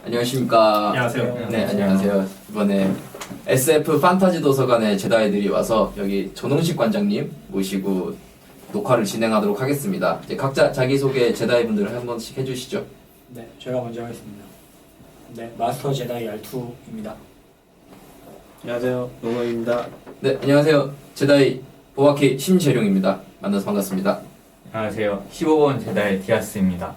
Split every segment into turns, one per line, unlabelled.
안녕하십니까.
안녕하세요.
네, 안녕하세요. 이번에 SF 판타지 도서관에 제다이들이 와서 여기 전홍식 관장님 모시고 녹화를 진행하도록 하겠습니다. 이제 각자 자기소개 제다이분들을 한 번씩 해주시죠.
네, 제가 먼저 하겠습니다. 네, 마스터 제다이 R2입니다.
안녕하세요, 노노입니다.
네, 안녕하세요. 제다이 보아키 심재룡입니다. 만나서 반갑습니다.
안녕하세요. 15번 제다의 디아스입니다.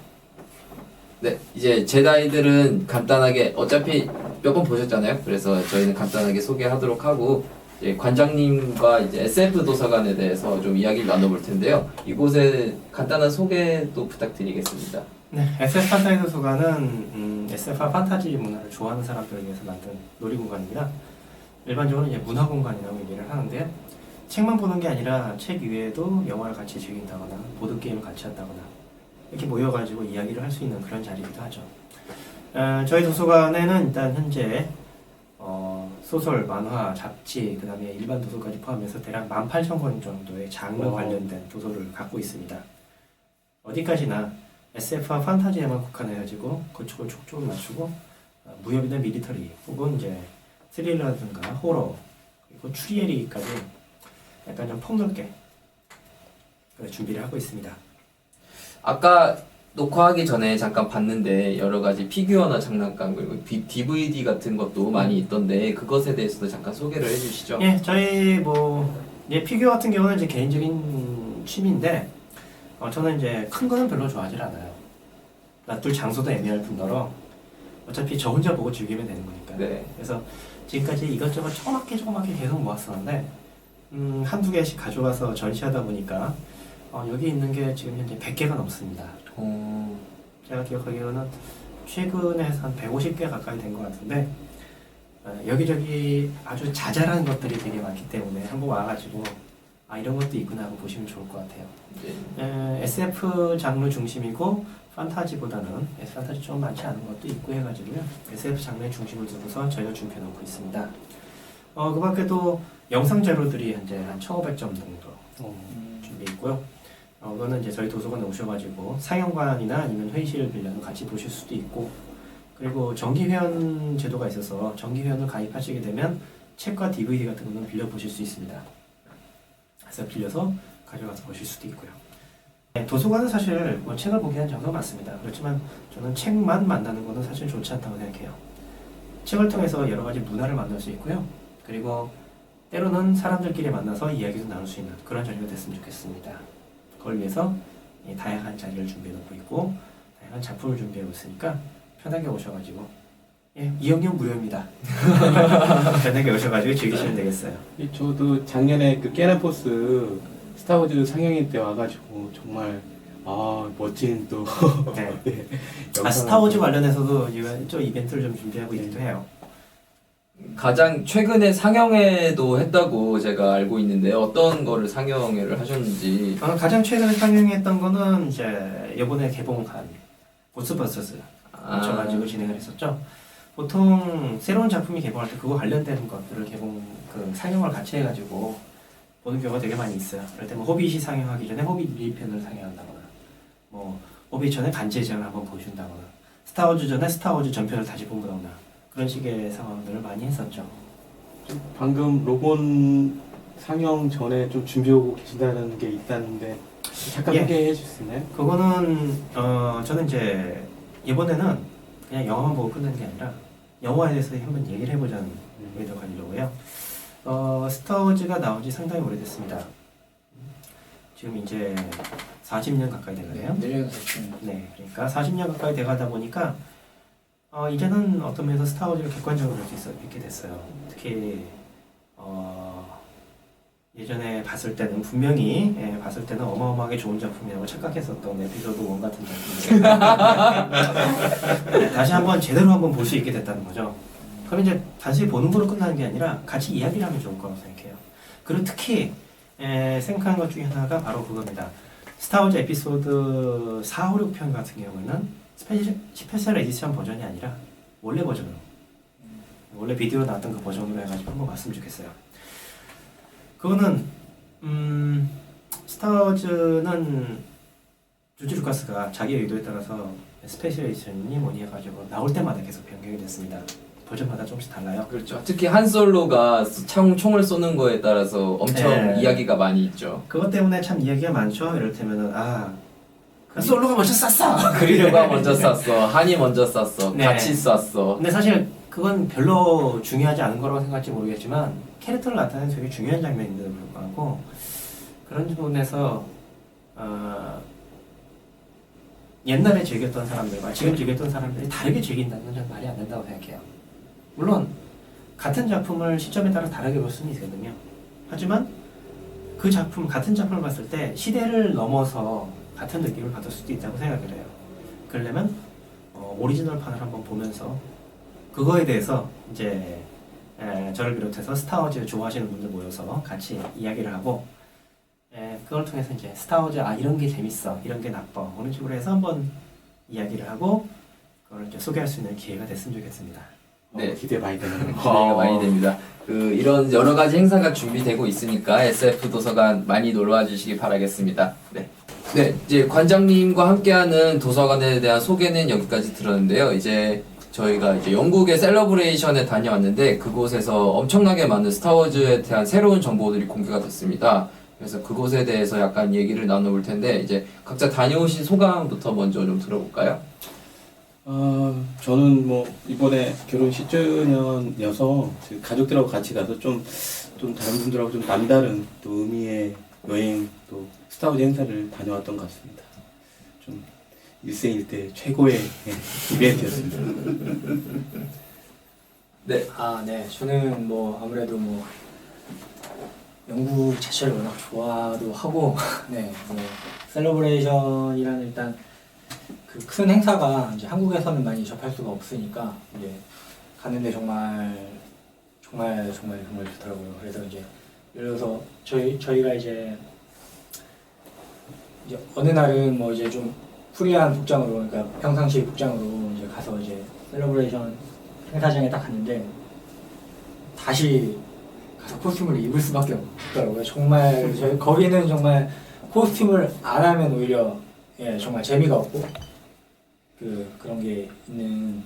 네, 이제 제다이들은 간단하게 어차피 몇 번 보셨잖아요. 그래서 저희는 간단하게 소개하도록 하고 이제 관장님과 이제 SF 도서관에 대해서 좀 이야기를 나눠볼 텐데요. 이곳에 간단한 소개도 부탁드리겠습니다.
네, SF 판타지 도서관은 SF와 판타지 문화를 좋아하는 사람들을 위해서 만든 놀이공간입니다. 일반적으로 이제 문화 공간이라고 얘기를 하는데요. 책만 보는 게 아니라 책 이외에도 영화를 같이 즐긴다거나 보드 게임을 같이 한다거나 이렇게 모여가지고 이야기를 할 수 있는 그런 자리이기도 하죠. 저희 도서관에는 일단 현재 소설, 만화, 잡지, 그 다음에 일반 도서까지 포함해서 대략 18,000권 정도의 장르 관련된 도서를 갖고 있습니다. 어디까지나 SF와 판타지에만 국한해가지고 건축을 촉촉을 맞추고 무협이나 미리터리 혹은 이제 스릴러라든가 호러 그리고 추리에리까지 약간 좀 폭넓게 준비를 하고 있습니다.
아까 녹화하기 전에 잠깐 봤는데 여러 가지 피규어나 장난감 그리고 DVD 같은 것도 많이 있던데 그것에 대해서도 잠깐 소개를 해주시죠.
예, 저희 피규어 같은 경우는 이제 개인적인 취미인데 저는 이제 큰 거는 별로 좋아하질 않아요. 놔둘 장소도 애매할 뿐더러 어차피 저 혼자 보고 즐기면 되는 거니까.
네.
그래서 지금까지 이것저것 조그맣게 계속 모았었는데 한두 개씩 가져와서 전시하다 보니까 여기 있는 게 지금 현재 100개가 넘습니다. 제가 기억하기로는 최근에 한 150개 가까이 된 것 같은데 여기저기 아주 자잘한 것들이 되게 많기 때문에 한번 와가지고 이런 것도 있구나 하고 보시면 좋을 것 같아요.
네.
SF 장르 중심이고 판타지보다는 판타지 좀 많지 않은 것도 있고 해가지고요. SF 장르의 중심을 두고서 저희가 준비해 놓고 있습니다. 그 밖에도 영상 자료들이 현재 한 1,500점 정도 준비해 있고요. 그거는 이제 저희 도서관에 오셔가지고 상영관이나 아니면 회의실을 빌려서 같이 보실 수도 있고, 그리고 정기회원 제도가 있어서 정기회원을 가입하시게 되면 책과 DVD 같은 거는 빌려 보실 수 있습니다. 그래서 빌려서 가져가서 보실 수도 있고요. 도서관은 사실 책을 보기 위한 장소가 많습니다. 그렇지만 저는 책만 만나는 것은 사실 좋지 않다고 생각해요. 책을 통해서 여러 가지 문화를 만날 수 있고요. 그리고 때로는 사람들끼리 만나서 이야기도 나눌 수 있는 그런 자리가 됐으면 좋겠습니다. 그걸 위해서 다양한 자리를 준비해 놓고 있고 다양한 작품을 준비하고 있으니까 편하게 오셔가지고 이용료 무료입니다. 편하게 오셔가지고 즐기시면 되겠어요.
저도 작년에 그 깨나포스 스타워즈 상영회 때 와가지고 정말 멋진 또
네.
네,
스타워즈 관련해서도 좀 이벤트를 좀 준비하고 있기도 해요.
가장 최근에 상영회도 했다고 제가 알고 있는데 어떤 거를 상영회를 하셨는지.
가장 최근에 상영했던 거는 이제 이번에 개봉한 고스버스터즈 맞춰가지고 진행을 했었죠. 보통 새로운 작품이 개봉할 때 그거 관련된 것들을 상영을 같이 해가지고 보는 경우가 되게 많이 있어요. 그럴 때 호빗이 상영하기 전에 호빗 미리편을 상영한다거나 호빗 전에 반지의 제왕을 한번 보여준다거나 스타워즈 전에 스타워즈 전편을 다시 본다거나 그런 식의 상황들을 많이 했었죠.
방금 로본 상영 전에 좀 준비하고 계신다는 게 있다는데 잠깐 소개해 주실 수 있나요?
그거는 저는 이제 이번에는 그냥 영화만 보고 끝내는 게 아니라 영화에 대해서 한번 얘기를 해보자는 의도 가지려고요. 스타워즈가 나온 지 상당히 오래됐습니다. 지금 이제 40년 가까이 돼가네요. 네, 그러니까 40년 가까이 돼가다 보니까 이제는 어떤 면에서 스타워즈를 객관적으로 볼 수 있게 됐어요. 특히 예전에 봤을 때는 분명히 봤을 때는 어마어마하게 좋은 작품이라고 착각했었던 에피소드 1 같은 작품인데 다시 한번 제대로 한번 볼 수 있게 됐다는 거죠. 그럼 이제 단순히 보는 걸로 끝나는 게 아니라 같이 이야기를 하면 좋을 거라고 생각해요. 그리고 특히 생각하는 것 중에 하나가 바로 그겁니다. 스타워즈 에피소드 4, 5, 6편 같은 경우는 스페셜 에디션 버전이 아니라 원래 버전으로 원래 비디오로 나왔던 그 버전으로 해가지고 한번 봤으면 좋겠어요. 그거는 스타워즈는 조지 루카스가 자기 의도에 따라서 스페셜레이션이 뭐니 해가지고 나올 때마다 계속 변경이 됐습니다. 버전마다 조금씩 달라요.
그렇죠. 특히 한 솔로가 총을 쏘는 거에 따라서 엄청
네.
이야기가 많이 있죠.
그것 때문에 참 이야기가 많죠. 이를테면은 솔로가 먼저 쐈어.
그리려가 먼저 쐈어. 한이 먼저 쐈어.
네.
같이 쐈어.
근데 사실 그건 별로 중요하지 않은 거라고 생각할지 모르겠지만 캐릭터를 나타내는 되게 중요한 장면인데도 불구하고 그런 부분에서 옛날에 즐겼던 사람들과 지금 즐겼던 사람들이 다르게 즐긴다는 건 저는 말이 안 된다고 생각해요. 물론 같은 작품을 시점에 따라 다르게 볼 수는 있거든요. 하지만 그 작품, 같은 작품을 봤을 때 시대를 넘어서 같은 느낌을 받을 수도 있다고 생각을 해요. 그러려면 오리지널판을 한번 보면서 그거에 대해서 이제 저를 비롯해서 스타워즈 좋아하시는 분들 모여서 같이 이야기를 하고 그걸 통해서 이제 스타워즈 이런 게 재밌어, 이런 게 나빠, 그런 식으로 해서 한번 이야기를 하고 그걸 이제 소개할 수 있는 기회가 됐으면 좋겠습니다.
네.
기대 많이 되네요.
기대가 많이 됩니다. 이런 여러 가지 행사가 준비되고 있으니까 SF 도서관 많이 놀러와 주시기 바라겠습니다. 네. 네, 이제 관장님과 함께하는 도서관에 대한 소개는 여기까지 들었는데요. 이제 저희가 이제 영국의 셀러브레이션에 다녀왔는데 그곳에서 엄청나게 많은 스타워즈에 대한 새로운 정보들이 공개가 됐습니다. 그래서 그곳에 대해서 약간 얘기를 나눠볼 텐데 이제 각자 다녀오신 소감부터 먼저 좀 들어볼까요?
저는 뭐 이번에 결혼 10주년이어서 가족들하고 같이 가서 좀 다른 분들하고 좀 남다른 또 의미의 여행 또 스타워즈 행사를 다녀왔던 것 같습니다. 좀 일생일대 최고의 이벤트였습니다.
네.
네. 저는 뭐 아무래도 뭐 영국 자체를 워낙 좋아도 하고, 네, 뭐 셀러브레이션이라는 일단 그 큰 행사가 이제 한국에서는 많이 접할 수가 없으니까 이제 가는데 정말 좋더라고요. 그래서 이제 예를 들어서 저희가 이제 어느 날은 뭐 이제 좀 프리한 복장으로, 그러니까 평상시 복장으로 이제 가서 이제 셀러브레이션 행사장에 딱 갔는데 다시 가서 코스튬을 입을 수밖에 없더라고요. 정말 거기는 정말 코스튬을 안 하면 오히려 정말 재미가 없고 그런 게 있는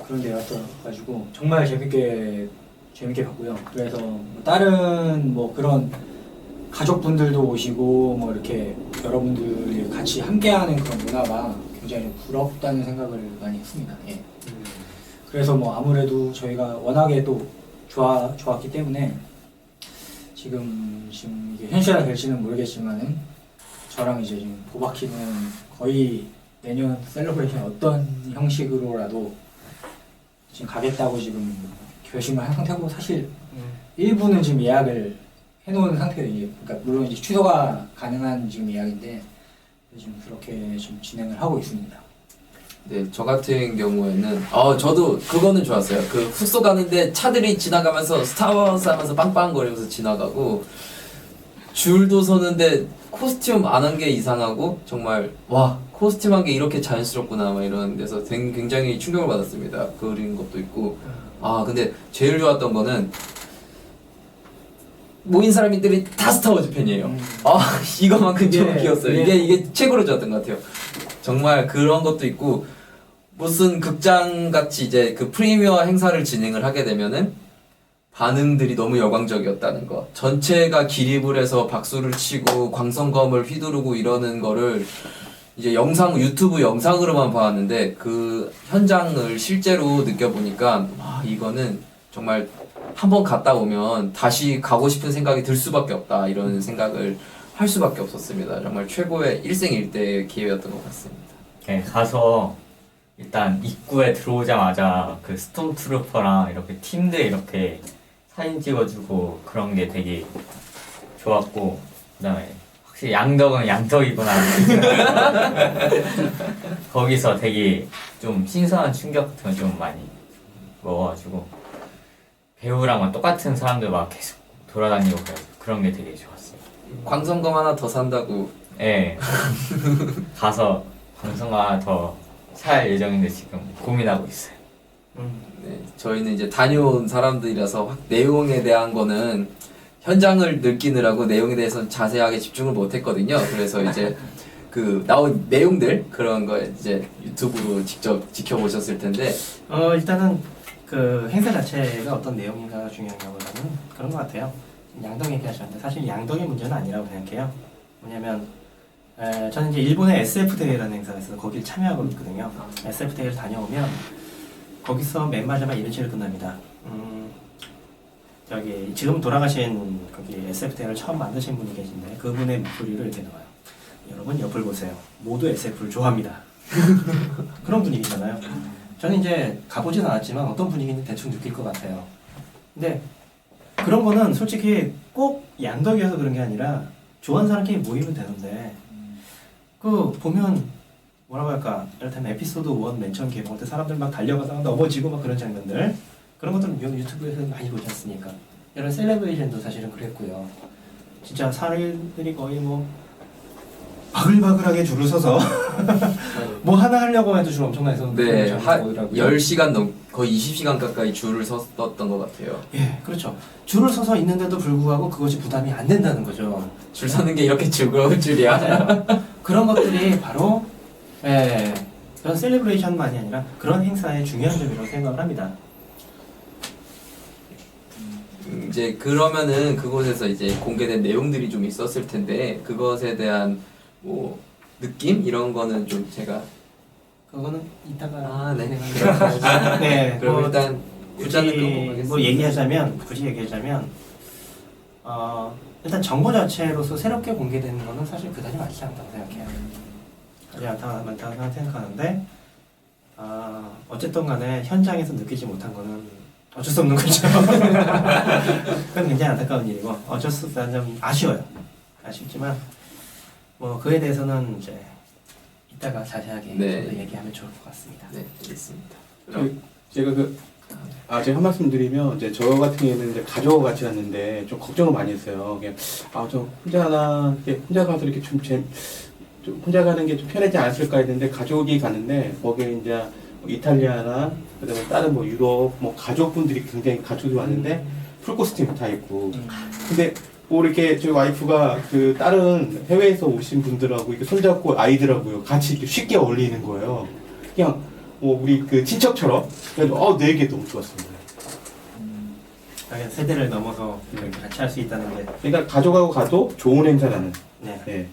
그런 데였어가지고 정말 재밌게 봤고요. 그래서 뭐 다른 뭐 그런 가족분들도 오시고 뭐 이렇게 여러분들이 같이 함께하는 그런 문화가 굉장히 좀 부럽다는 생각을 많이 했습니다. 예. 그래서 뭐 아무래도 저희가 워낙에 또 좋았기 때문에 지금 이게 현실화 될지는 모르겠지만은 저랑 이제 지금 보바키는 거의 내년 셀러브레이션 어떤 형식으로라도 지금 가겠다고 지금 결심을 한 상태고 사실 일부는 지금 예약을 해놓은 상태예요. 그러니까 물론 이제 취소가 가능한 지금 예약인데 지금 그렇게 좀 진행을 하고 있습니다.
네, 저 같은 경우에는 저도 그거는 좋았어요. 그 숙소 가는데 차들이 지나가면서 스타워즈 하면서 빵빵거리면서 지나가고 줄도 서는데 코스튬 안 한 게 이상하고 정말 와 코스튬 한 게 이렇게 자연스럽구나 막 이런 데서 굉장히 충격을 받았습니다. 그런 것도 있고 근데 제일 좋았던 거는 모인 사람들이 다 스타워즈 팬이에요. 이거만큼 좀 귀여웠어요. 이게 최고로 좋았던 것 같아요. 정말 그런 것도 있고 무슨 극장 같이 이제 그 프리미어 행사를 진행을 하게 되면은 반응들이 너무 열광적이었다는 거. 전체가 기립을 해서 박수를 치고 광선검을 휘두르고 이러는 거를 이제 유튜브 영상으로만 봤는데 그 현장을 실제로 느껴보니까 이거는 정말 한번 갔다 오면 다시 가고 싶은 생각이 들 수밖에 없다 이런 생각을 할 수밖에 없었습니다. 정말 최고의 일생일대의 기회였던 것 같습니다.
네, 가서 일단 입구에 들어오자마자 그 스톰트루퍼랑 이렇게 팀들 이렇게 사진 찍어주고 그런 게 되게 좋았고 그다음에 확실히 양덕은 양덕이구나 거기서 되게 좀 신선한 충격 같은 거 좀 많이 먹어가지고 배우랑은 똑같은 사람들 막 계속 돌아다니고 그런 게 되게 좋았어요.
광선검 하나 더 산다고.
네. 가서 방송 하나 더 살 예정인데 지금 고민하고 있어요.
네, 저희는 이제 다녀온 사람들이라서 내용에 대한 거는 현장을 느끼느라고 내용에 대해서는 자세하게 집중을 못했거든요. 그래서 이제 그 나온 내용들 그런 거 이제 유튜브로 직접 지켜보셨을 텐데
일단은 그 행사 자체가 어떤 내용인가가 중요한 것보다는 그런 것 같아요. 양덕 얘기하셨는데 사실 양덕의 문제는 아니라고 생각해요. 뭐냐면 저는 이제 일본의 SF 대회라는 행사가 있어서 거길 참여하고 있거든요. SF 대회를 다녀오면 거기서 맨 마지막 이벤트를 끝납니다. 저기 지금 돌아가신 거기 SF 대회를 처음 만드신 분이 계신데 그분의 목소리를 이렇게 넣어요. 여러분 옆을 보세요. 모두 SF를 좋아합니다. 그런 분위기잖아요. 저는 이제 가보진 않았지만 어떤 분위기인지 대충 느낄 것 같아요. 근데 그런 거는 솔직히 꼭 양덕이어서 그런 게 아니라 좋아하는 사람끼리 모이면 되는데 그 보면 뭐라고 할까 이를테면 에피소드 1 맨 처음 개봉할 때 사람들 막 달려가다가 넘어지고 막 그런 장면들 그런 것들은 유튜브에서 많이 보지 않습니까? 이런 셀레브레이션도 사실은 그랬고요. 진짜 사람들이 거의 뭐 바글바글하게 줄을 서서 뭐 하나 하려고 해도 줄 엄청나게 서는
네,
장면이 보이더라고요.
10시간 넘 거의 20시간 가까이 줄을 섰던 것 같아요.
예, 그렇죠. 줄을 서서 있는데도 불구하고 그것이 부담이 안 된다는 거죠.
줄 서는 게 이렇게 즐거운 줄이야.
맞아요. 그런 것들이 바로 그런 셀레브레이션만이 아니라 그런 행사의 중요한 점이라고 생각을 합니다.
이제 그러면은 그곳에서 이제 공개된 내용들이 좀 있었을 텐데 그것에 대한 뭐 느낌 이런 거는 좀 제가
그거는 이따가
네.
네,
그럼
뭐
일단 일단은 그런 거
굳이 뭐 얘기하자면 일단 정보 자체로서 새롭게 공개되는 거는 사실 그다지 많지 않다고 생각해요. 그다지 많다고 생각하는데 어쨌든 간에 현장에서 느끼지 못한 거는 어쩔 수 없는 거죠. 그건 굉장히 안타까운 일이고 어쩔 수 없다는 점 아쉬워요. 아쉽지만 뭐 그에 대해서는 이제 이따가 자세하게
네.
좀 더 얘기하면 좋을 것 같습니다.
네, 알겠습니다.
제가 제가 한 말씀 드리면 이제 저 같은 경우에는 이제 가족하고 같이 갔는데 좀 걱정을 많이 했어요. 저 혼자 혼자 가서 이렇게 좀 혼자 가는 게 좀 편하지 않았을까 했는데 가족이 갔는데 거기에 이제 이탈리아나 그다음에 다른 뭐 유럽 뭐 가족분들이 굉장히 가족이 왔는데 풀 코스튬 다 입고 근데 뭐 이렇게 저희 와이프가 그 다른 해외에서 오신 분들하고 이렇게 손잡고 아이들하고요 같이 이렇게 쉽게 어울리는 거예요. 그냥 뭐 우리 그 친척처럼 그래서 내 얘기 너무 좋았습니다.
세대를 넘어서 이렇게 같이 할 수 있다는 게
그러니까 가족하고 가도 좋은 행사라는.
네.
네,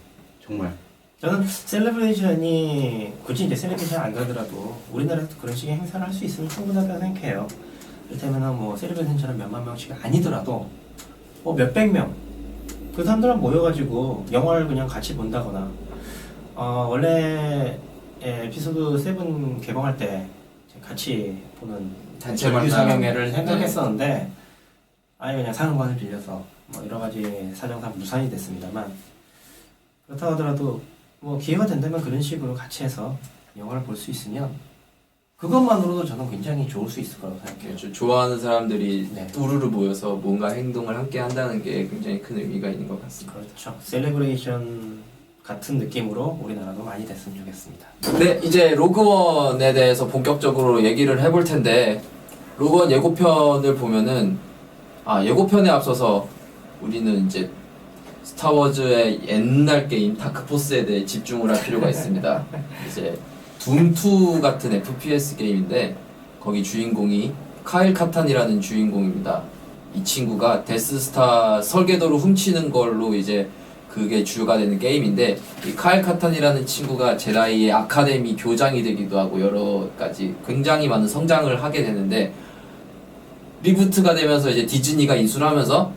정말.
저는 셀레브레이션이 굳이 이제 셀레브레이션 안 가더라도 우리나라에서 그런 식의 행사를 할 수 있으면 충분하다고 생각해요. 이를테면 뭐 셀레브레이션처럼 몇만 명씩 아니더라도 뭐 몇백 명 그 사람들랑 모여가지고 영화를 그냥 같이 본다거나 원래 에피소드 7 개봉할 때 같이 보는
단체
정규
만남.
상영회를 생각했었는데 아예 그냥 상영관을 빌려서 뭐 여러 가지 사정상 무산이 됐습니다만 그렇다고 하더라도 뭐 기회가 된다면 그런 식으로 같이 해서 영화를 볼 수 있으면 그것만으로도 저는 굉장히 좋을 수 있을 거라고 생각해요.
좋아하는 사람들이
네.
우르르 모여서 뭔가 행동을 함께 한다는 게 굉장히 큰 의미가 있는 것 같습니다.
그렇죠. 셀레브레이션 같은 느낌으로 우리나라도 많이 됐으면 좋겠습니다.
네, 이제 로그원에 대해서 본격적으로 얘기를 해볼 텐데 로그원 예고편을 보면은 예고편에 앞서서 우리는 이제 스타워즈의 옛날 게임 다크포스에 대해 집중을 할 필요가 있습니다. 이제 둠2 같은 FPS 게임인데 거기 주인공이 카일 카탄이라는 주인공입니다. 이 친구가 데스스타 설계도를 훔치는 걸로 이제 그게 주가 되는 게임인데 이 카일 카탄이라는 친구가 제다이의 아카데미 교장이 되기도 하고 여러 가지 굉장히 많은 성장을 하게 되는데 리부트가 되면서 이제 디즈니가 인수를 하면서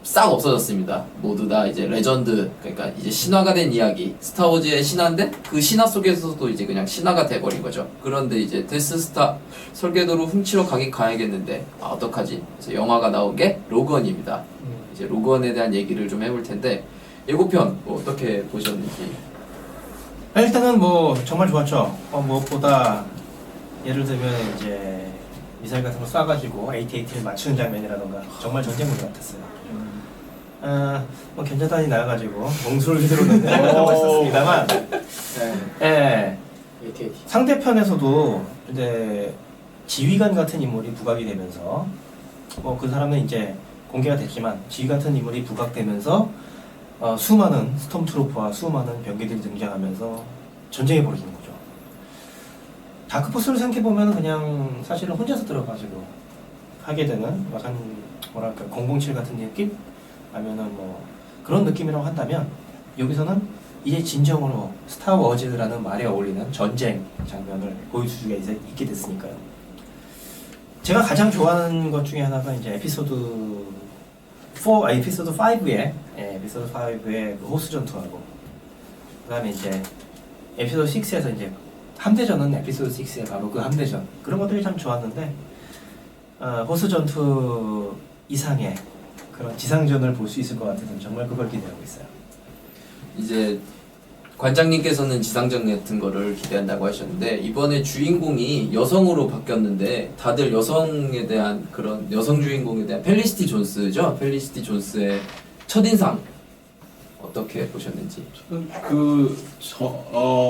싹 없어졌습니다. 모두 다 이제 레전드, 그러니까 이제 신화가 된 이야기, 스타워즈의 신화인데 그 신화 속에서도 이제 그냥 신화가 돼버린 거죠. 그런데 이제 데스스타 설계도로 훔치러 가긴 가야겠는데 어떡하지? 그래서 영화가 나온 게 로그원입니다. 이제 로그원에 대한 얘기를 좀 해볼 텐데 예고편 뭐 어떻게 보셨는지.
일단은 뭐 정말 좋았죠. 무엇보다 예를 들면 이제 미사일 같은 거 쏴가지고 AT-AT를 맞추는 장면이라던가 정말 전쟁물 같았어요. 뭐 견자단이 나와가지고 몽수를 휘두르 넣는 장면도 있었습니다만, 상대편에서도 이제 지휘관 같은 인물이 부각이 되면서 뭐 그 사람은 이제 공개가 됐지만 지휘 같은 인물이 부각되면서 수많은 스톰트루퍼와 수많은 병기들이 등장하면서 전쟁이 벌어지는 거죠. 다크포스를 생각해보면 그냥 사실은 혼자서 들어가지고 하게 되는 약간 뭐랄까 007 같은 느낌? 아니면은 뭐 그런 느낌이라고 한다면 여기서는 이제 진정으로 스타워즈라는 말에 어울리는 전쟁 장면을 보여주기가 이제 있게 됐으니까요. 제가 가장 좋아하는 것 중에 하나가 이제 에피소드 5의 에피소드 5의 그 호스 전투하고 그다음에 이제 에피소드 6에서 이제 함대전은 에피소드 6의 바로 그 함대전 그런 것들이 참 좋았는데 호스 전투 이상의 그런 지상전을 볼 수 있을 것 같아서 정말 그걸 기대하고 있어요.
이제 관장님께서는 지상전 같은 거를 기대한다고 하셨는데 이번에 주인공이 여성으로 바뀌었는데 다들 여성에 대한 그런 여성 주인공에 대한 펠리시티 존스죠. 펠리시티 존스의 첫인상 어떻게 보셨는지.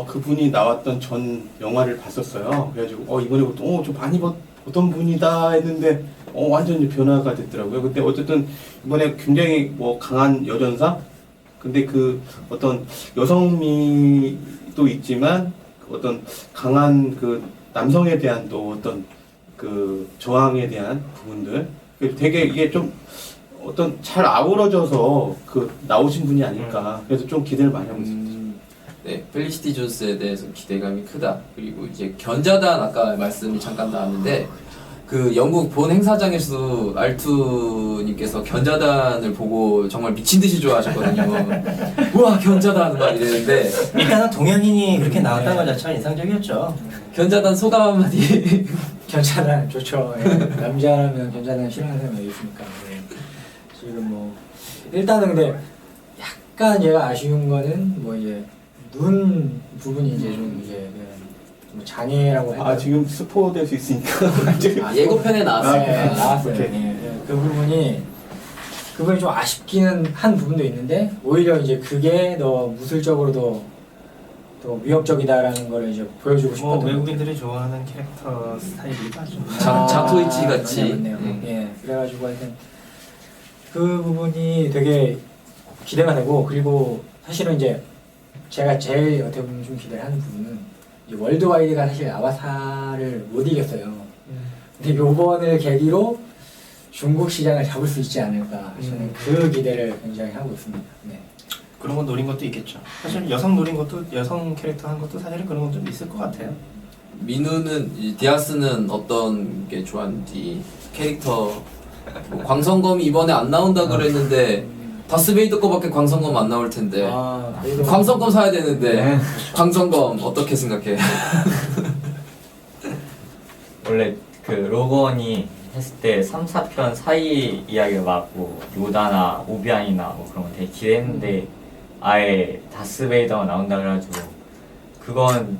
그분이 나왔던 전 영화를 봤었어요. 그래가지고 이번에 좀 많이 보던 분이다 했는데 완전히 변화가 됐더라고요. 근데 어쨌든 이번에 굉장히 뭐 강한 여전사. 근데 그 어떤 여성미도 있지만 어떤 강한 그 남성에 대한 또 어떤 그 저항에 대한 부분들 되게 이게 좀 어떤 잘 아우러져서 그 나오신 분이 아닐까. 그래서 좀 기대를 많이 하고 있습니다.
네, 펠리시티 존스에 대해서 기대감이 크다. 그리고 이제 견자단 아까 말씀이 잠깐 나왔는데 그 영국 본 행사장에서도 알투님께서 견자단을 보고 정말 미친 듯이 좋아하셨거든요. 우와 견자단 막 이랬는데
일단은 동양인이 그렇게 나왔다는 것 자체가 인상적이었죠.
견자단 소감 한마디.
견자단 좋죠. 예. 남자라면 견자단 싫어하는 사람이 있으니까. 예. 지금 뭐 일단은 근데 약간 제가 아쉬운 거는 뭐 이제 눈 부분이 이제 좀 이제 뭐 장애라고 해야 되나?
지금 스포 될 수 있으니까.
예고편에 나왔습니다.
네, 나왔어요.
오케이.
예, 그 부분이 좀 아쉽기는 한 부분도 있는데 오히려 이제 그게 더 무술적으로 더 위협적이다라는 걸 이제 보여주고
뭐
싶었던
외국인들이 좋아하는 캐릭터 스타일이기도 하죠.
자토이치 같이.
맞네요. 예, 그래가지고 하여튼 그 부분이 되게 기대가 되고 그리고 사실은 이제 제가 제일 어떻게 보면 좀 기대를 하는 부분은 이제 월드와이드가 사실 아바타를 못 이겼어요. 근데 요번을 계기로 중국 시장을 잡을 수 있지 않을까 저는 그 기대를 굉장히 하고 있습니다. 네.
그런 거 노린 것도 있겠죠. 사실 여성 노린 것도 여성 캐릭터 한 것도 사실은 그런 건 좀 있을 것 같아요.
민우는 디아스는 어떤 게 좋았는지 캐릭터 뭐 광선검이 이번에 안 나온다 그랬는데 다스베이더 거밖에 광선검 안 나올 텐데
그래도
광선검 사야 되는데 광선검 어떻게 생각해?
원래 그 로건이 했을 때 3, 4편 사이 이야기가 맞고 요다나 오비안이나 뭐 그런 거 되게 기대했는데 아예 다스베이더가 나온다 그래가지고 그건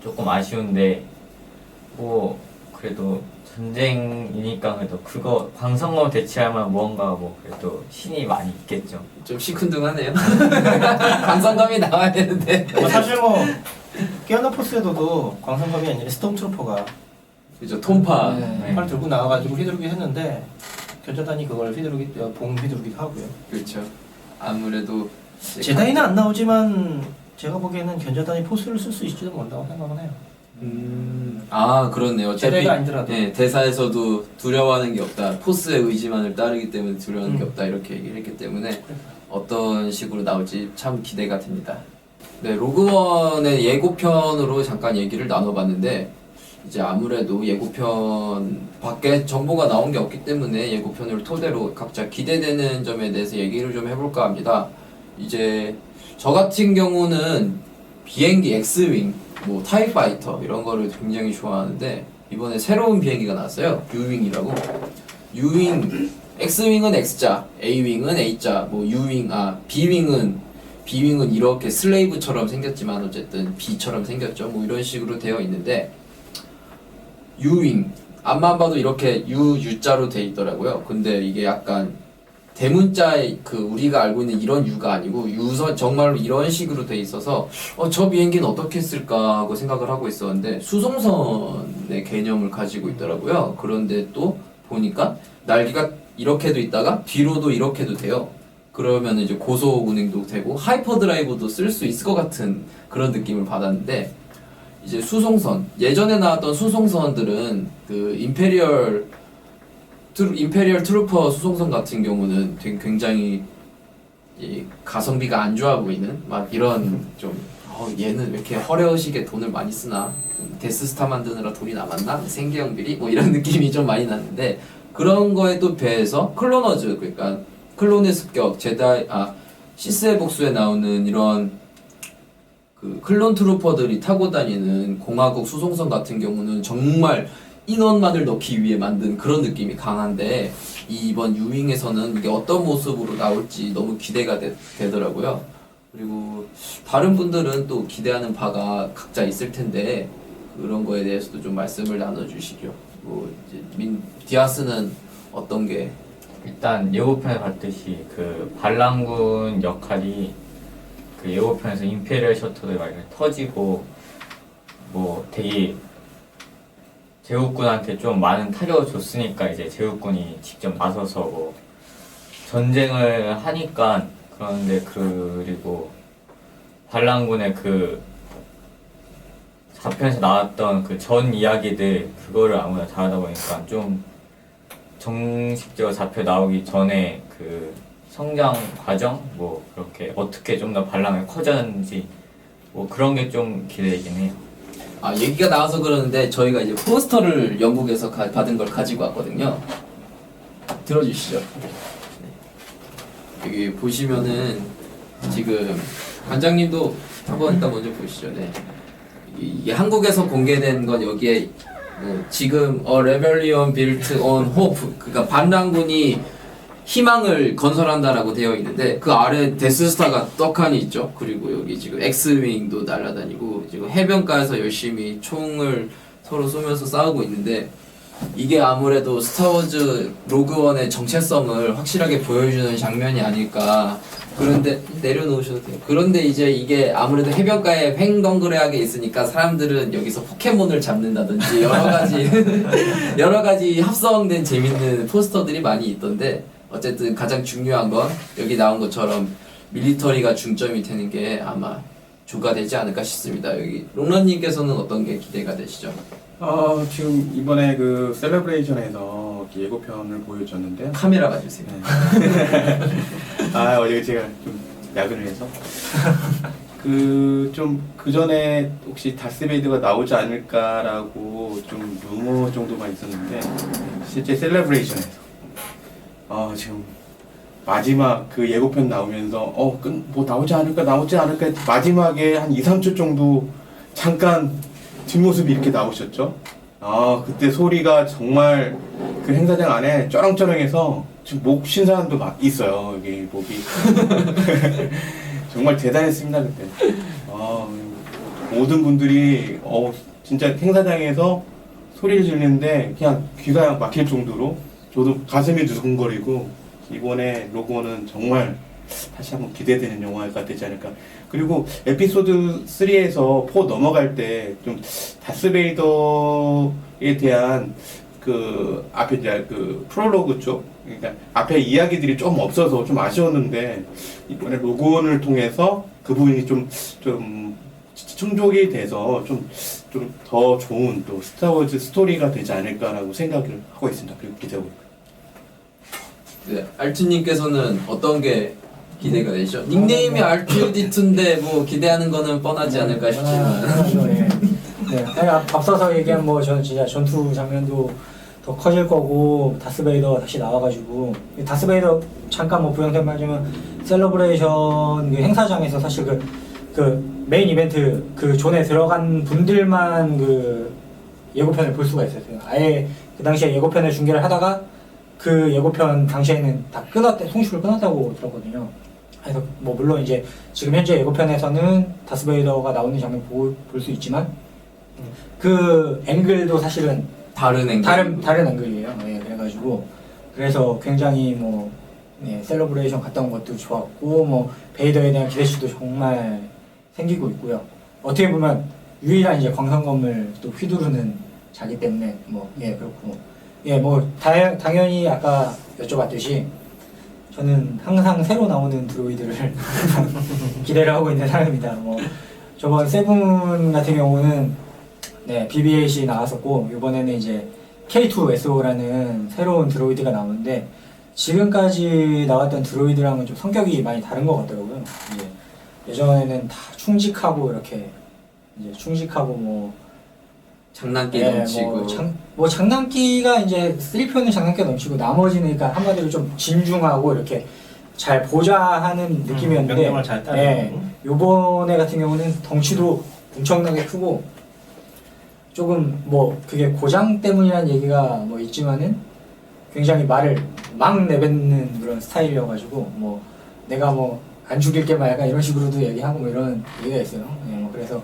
조금 아쉬운데 뭐 그래도 전쟁이니까 그래도 그거 광선검 대체하면 무언가 뭐 그래도 신이 많이 있겠죠.
좀 시큰둥하네요. 광선검이 나와야 되는데.
사실 뭐 깨어나 포스에서도 광선검이 아니라 스톰트루퍼가
그죠 톰파.
네.
팔 들고 나와가지고 휘두르기 했는데 견자단이 그걸 봉 휘두르기도 하고요.
그렇죠. 아무래도
제다이는 안 나오지만 제가 보기에는 견자단이 포스를 쓸 수 있지도 못한다고 생각은 해요.
아 그렇네요. 어차피
제대가 아니더라도.
예, 대사에서도 두려워하는 게 없다. 포스의 의지만을 따르기 때문에 두려워하는 게 없다 이렇게 얘기를 했기 때문에 어떤 식으로 나올지 참 기대가 됩니다. 네, 로그원의 예고편으로 잠깐 얘기를 나눠봤는데 이제 아무래도 예고편 밖에 정보가 나온 게 없기 때문에 예고편을 토대로 각자 기대되는 점에 대해서 얘기를 좀 해볼까 합니다. 이제 저 같은 경우는 비행기 엑스윙, 뭐 타이파이터 이런 거를 굉장히 좋아하는데 이번에 새로운 비행기가 나왔어요. U윙이라고. U윙, X윙은 X자, A윙은 A자, 뭐 U윙, B윙은 이렇게 슬레이브처럼 생겼지만 어쨌든 B처럼 생겼죠. 뭐 이런 식으로 되어 있는데 U윙 앞만 봐도 이렇게 U자로 돼 있더라고요. 근데 이게 약간 대문자의 그 우리가 알고 있는 이런 U가 아니고 유선 정말로 이런 식으로 돼 있어서 저 비행기는 어떻게 했을까 하고 생각을 하고 있었는데 수송선의 개념을 가지고 있더라고요. 그런데 또 보니까 날개가 이렇게도 있다가 뒤로도 이렇게도 돼요. 그러면 이제 고속 운행도 되고 하이퍼드라이브도 쓸 수 있을 것 같은 그런 느낌을 받았는데 이제 수송선 예전에 나왔던 수송선들은 그 임페리얼 트루퍼 수송선 같은 경우는 되게 굉장히 이 가성비가 안 좋아 보이는 막 이런 좀 얘는 왜 이렇게 허례허식에 돈을 많이 쓰나 데스스타 만드느라 돈이 남았나 생계형 비리 뭐 이런 느낌이 좀 많이 났는데 그런 거에도 비해서 클로너즈 그러니까 클론의 습격 시스의 복수에 나오는 이런 그 클론 트루퍼들이 타고 다니는 공화국 수송선 같은 경우는 정말 인원만을 넣기 위해 만든 그런 느낌이 강한데 이번 유윙에서는 이게 어떤 모습으로 나올지 너무 기대가 되더라고요. 그리고 다른 분들은 또 기대하는 바가 각자 있을 텐데 그런 거에 대해서도 좀 말씀을 나눠주시죠. 뭐 이제 디아스는 어떤 게
일단 예고편에 봤듯이 그 반란군 역할이 그 예고편에서 임페리얼 셔틀을 막 이렇게 터지고 뭐 되게 제국군한테 좀 많은 타격을 줬으니까 이제 제국군이 직접 나서서 뭐 전쟁을 하니까 그런데 그리고 반란군의 그 4편에서 나왔던 그 전 이야기들 그거를 아무나 잘하다 보니까 좀 정식적으로 4편 나오기 전에 그 성장 과정 뭐 그렇게 어떻게 좀 더 반란이 커졌는지 뭐 그런 게 좀 기대되긴 해요.
얘기가 나와서 그러는데 저희가 이제 포스터를 영국에서 받은 걸 가지고 왔거든요. 들어주시죠. 여기 보시면은 지금 관장님도 한번 일단 먼저 보시죠. 네. 이게 한국에서 공개된 건 여기에 뭐 지금 Rebellion Built on Hope 그러니까 반란군이 희망을 건설한다라고 되어 있는데 그 아래 데스스타가 떡하니 있죠. 그리고 여기 지금 엑스윙도 날아다니고 지금 해변가에서 열심히 총을 서로 쏘면서 싸우고 있는데 이게 아무래도 스타워즈 로그원의 정체성을 확실하게 보여주는 장면이 아닐까. 그런데 내려놓으셔도 돼요. 그런데 이제 이게 아무래도 해변가에 횡덩그레하게 있으니까 사람들은 여기서 포켓몬을 잡는다든지 여러 가지 합성된 재밌는 포스터들이 많이 있던데 어쨌든 가장 중요한 건 여기 나온 것처럼 밀리터리가 중점이 되는 게 아마 주가 되지 않을까 싶습니다. 여기 롱런님께서는 어떤 게 기대가 되시죠?
지금 이번에 그 셀러브레이션에서 이렇게 예고편을 보여줬는데요.
카메라 봐주세요.
네. 어제 제가 좀 야근을 해서 그 전에 혹시 다스베이더가 나오지 않을까라고 좀 루머 정도만 있었는데 실제 셀러브레이션에서 지금 마지막 그 예고편 나오면서 뭐 나오지 않을까 마지막에 한 2-3초 정도 잠깐 뒷모습이 이렇게 나오셨죠. 그때 소리가 정말 그 행사장 안에 쩌렁쩌렁해서 지금 목 쉰 사람도 있어요. 여기 목이 정말 대단했습니다 그때. 모든 분들이 진짜 행사장에서 소리를 지르는데 그냥 귀가 막힐 정도로 저도 가슴이 두근거리고 이번에 로고는 정말 다시 한번 기대되는 영화가 되지 않을까. 그리고 에피소드 3에서 4 넘어갈 때 좀 다스베이더에 대한 그 앞에 이제 그 프롤로그 쪽, 그러니까 앞에 이야기들이 좀 없어서 좀 아쉬웠는데 이번에 로그원을 통해서 그 부분이 좀 충족이 돼서 좀 더 좋은 또 스타워즈 스토리가 되지 않을까라고 생각을 하고 있습니다. 그리고 기대하고 있고요.
네, 알투님께서는 어떤 게 기대가 되시죠? 닉네임이 R2D2인데 뭐 기대하는 거는 뻔하지 않을까 싶지만
네, 앞서서 얘기한 뭐 저는 진짜 전투 장면도 더 커질 거고 다스베이더 다시 나와가지고 다스베이더 잠깐 뭐 부연설명하자면 셀러브레이션 그 행사장에서 사실 그 메인 이벤트 그 존에 들어간 분들만 그 예고편을 볼 수가 있었어요. 아예 그 당시에 예고편을 중계를 하다가 그 예고편 당시에는 다 송출을 끊었다고 들었거든요. 그래서 뭐 물론 이제 지금 현재 예고편에서는 다스베이더가 나오는 장면 볼 수 있지만 그 앵글도 사실은
다른 앵글
다른 앵글이에요. 네, 그래서 굉장히 뭐 셀러브레이션 갔다 온 것도 좋았고 뭐 베이더에 대한 기대치도 정말 생기고 있고요. 어떻게 보면 유일한 이제 광선 건물 또 휘두르는 자기 때문에 그렇고 뭐 당연히 아까 여쭤봤듯이 저는 항상 새로 나오는 드로이드를 기대를 하고 있는 사람입니다. 뭐 저번 세븐 같은 경우는 네, BB-8이 나왔었고 이번에는 이제 K2SO라는 새로운 드로이드가 나오는데 지금까지 나왔던 드로이드랑은 좀 성격이 많이 다른 것 같더라고요. 이제 예전에는 다 충직하고 이렇게 이제 충직하고 뭐
장난기
네,
넘치고.
뭐 장난기가 이제 3표는 장난기가 넘치고 나머지는 그러니까 한마디로 좀 진중하고 이렇게 잘 보좌하는 느낌이었는데
명령을 잘 따르고.
네, 요번에 같은 경우는 덩치도 엄청나게 크고 조금 뭐 그게 고장 때문이라는 얘기가 뭐 있지만은 굉장히 말을 막 내뱉는 그런 스타일이어가지고 뭐 내가 뭐 안 죽일 게 막 약간 이런 식으로도 얘기하고 뭐 이런 얘기가 있어요. 네, 뭐 그래서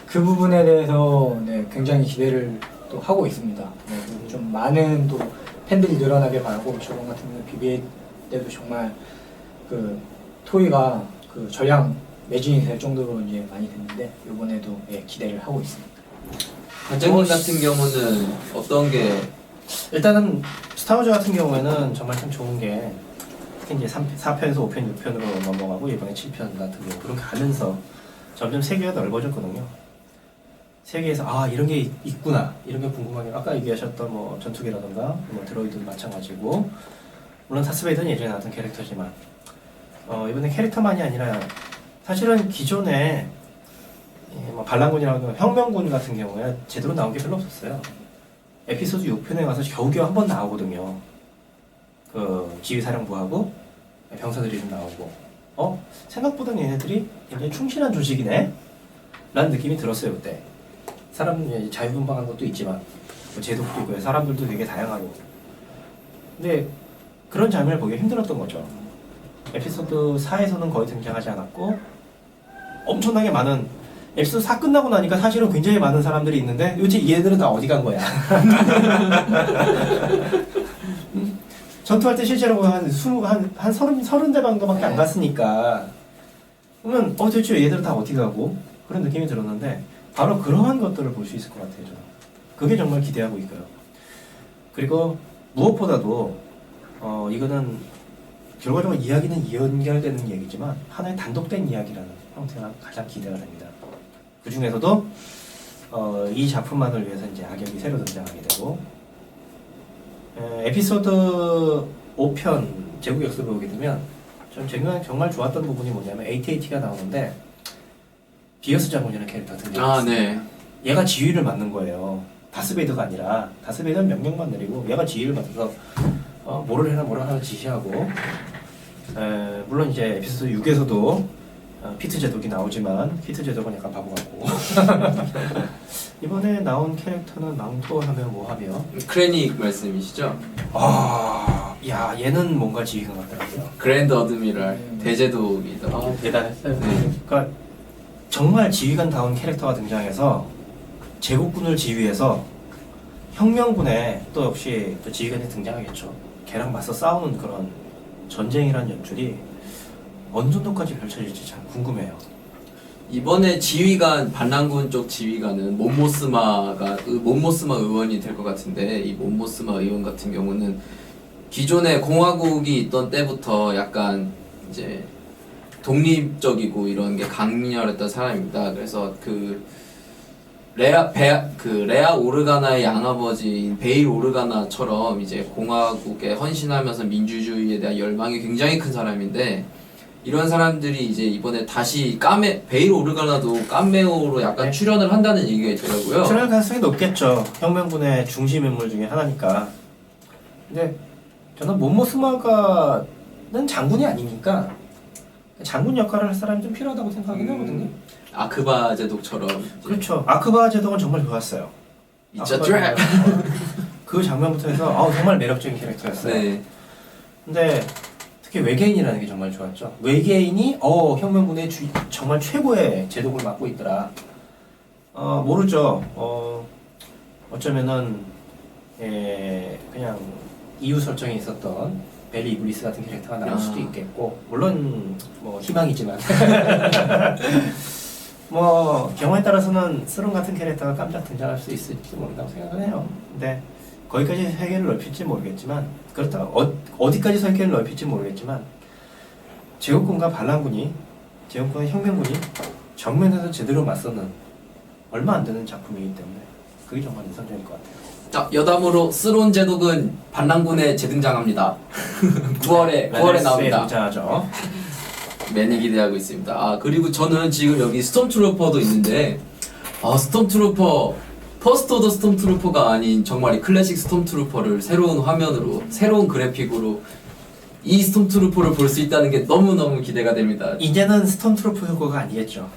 그 부분에 대해서 네, 굉장히 기대를 또 하고 있습니다. 네, 그리고 좀 많은 또 팬들이 늘어나게 바라고 저번 같은 경우 BB-8 때도 정말 그 토이가 그 전량 매진이 될 정도로 이제 많이 됐는데 이번에도 예, 기대를 하고 있습니다.
관장님 같은 경우는 어떤 게
일단은 스타워즈 같은 경우에는 정말 참 좋은 게 특히 이제 4편에서 5편, 6편으로 넘어가고 이번에 7편 같은 경우 그렇게 가면서 점점 세계가 넓어졌거든요. 세계에서 아 이런 게 있구나 이런 게 궁금하게 아까 얘기하셨던 뭐 전투기라던가 뭐 드로이드도 마찬가지고 물론 다스베이더는 예전에 나왔던 캐릭터지만 이번에 캐릭터만이 아니라 사실은 기존에 뭐 반란군이라고 혁명군 같은 경우에 제대로 나온 게 별로 없었어요. 에피소드 6편에 가서 겨우겨우 한 번 나오거든요. 그 지휘사령부하고 병사들이 좀 나오고 생각보다 얘네들이 굉장히 충실한 조직이네 라는 느낌이 들었어요. 그때 사람 자유분방한 것도 있지만 뭐 제도도 있고요. 사람들도 되게 다양하고 근데 그런 장면을 보기 힘들었던 거죠. 에피소드 4에서는 거의 등장하지 않았고 엄청나게 많은 에피소드 4 끝나고 나니까 사실은 굉장히 많은 사람들이 있는데 도대체 얘들은 다 어디 간 거야? 전투할 때 실제로 한 30대 정도밖에 안 갔으니까 그러면 도대체 얘들은 다 어디 가고? 그런 느낌이 들었는데 바로 그러한 것들을 볼 수 있을 것 같아요. 저는. 그게 정말 기대하고 있고요. 그리고 무엇보다도 이거는 결과적으로 이야기는 연결되는 얘기지만 하나의 단독된 이야기라는 형태가 가장 기대가 됩니다. 그 중에서도 이 작품만을 위해서 이제 악역이 새로 등장하게 되고 에피소드 5편 제국 역습을 보게 되면 좀 정말 좋았던 부분이 뭐냐면 AT-AT가 나오는데 비어스 장군이라는 캐릭터가 등장했어요.
네.
얘가 지휘를 맡는 거예요. 다스베이더가 아니라 다스베이더는 명령만 내리고 얘가 지휘를 맡아서 뭐를 해라 뭐를 하나 지시하고 물론 이제 에피소드 6에서도 피트 제독이 나오지만 피트 제독은 약간 바보 같고 이번에 나온 캐릭터는 망토 하면 뭐 하며
크레닉 말씀이시죠?
야 얘는 뭔가 지휘관 같더라고요.
그랜드 어드미럴 대제독이더라고요.
대단했어요.
네.
그러니까 정말 지휘관다운 캐릭터가 등장해서 제국군을 지휘해서 혁명군에 또 역시 또 지휘관이 등장하겠죠. 걔랑 맞서 싸우는 그런 전쟁이라는 연출이 어느 정도까지 펼쳐질지 참 궁금해요.
이번에 지휘관 반란군 쪽 지휘관은 몬모스마 의원이 될 것 같은데 이 몬모스마 의원 같은 경우는 기존에 공화국이 있던 때부터 약간 이제 독립적이고 이런 게 강렬했던 사람입니다. 그래서 그 레아 오르가나의 양아버지인 베일 오르가나처럼 이제 공화국에 헌신하면서 민주주의에 대한 열망이 굉장히 큰 사람인데 이런 사람들이 이제 이번에 다시 베일 오르가나도 카메오로 약간
네.
출연을 한다는 얘기가 있더라고요.
출연할 가능성이 높겠죠. 혁명군의 중심 인물 중에 하나니까. 근데 저는 몬모스마가는 장군이 아니니까 장군 역할을 할 사람이 좀 필요하다고 생각하긴 하거든요.
아크바 제독처럼 이제
그렇죠. 아크바 제독은 정말 좋았어요.
It's a
아크바
trap.
제독은 그 장면부터 해서 정말 매력적인 캐릭터였어요.
네.
근데 특히 외계인이라는 게 정말 좋았죠. 외계인이 혁명군의 정말 최고의 제독을 맡고 있더라. 모르죠. 어쩌면은 그냥 이유 설정에 있었던 벨리 이블리스 같은 캐릭터가 나올 수도 있겠고 물론 뭐 희망이지만 뭐 경우에 따라서는 스론 같은 캐릭터가 깜짝 등장할 수 있을지 모른다고 생각은 해요. 근데 거기까지 세계를 넓힐지 모르겠지만 그렇다고 어디까지 세계를 넓힐지 모르겠지만 제국군과 반란군이 제국군과 혁명군이 정면에서 제대로 맞서는 얼마 안 되는 작품이기 때문에 그게 정말 인상적일 것 같아요.
자, 여담으로 스론 제독은 반란군에 재등장합니다. 9월에 나옵니다.
등장하죠.
매니 기대하고 있습니다. 아, 그리고 저는 지금 여기 스톰트루퍼도 있는데, 아, 스톰트루퍼, 퍼스트 오더 스톰트루퍼가 아닌 정말 이 클래식 스톰트루퍼를 새로운 화면으로, 새로운 그래픽으로 이 스톰트루퍼를 볼 수 있다는 게 너무너무 기대가 됩니다.
이제는 스톰트루퍼 효과가 아니겠죠.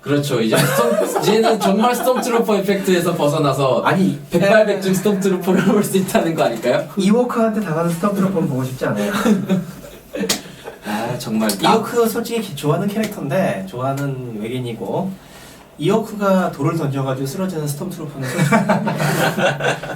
그렇죠. 이제는 정말 스톰트루퍼 에펙트에서 벗어나서
아니
백발백중 스톰트루퍼를 볼 수 있다는 거 아닐까요?
이워크한테 당하는 스톰트루퍼는 보고 싶지 않아요.
아, 정말
이워크 솔직히 좋아하는 캐릭터인데 좋아하는 외계인이고 이워크가 돌을 던져가지고 쓰러지는 스톰트루퍼는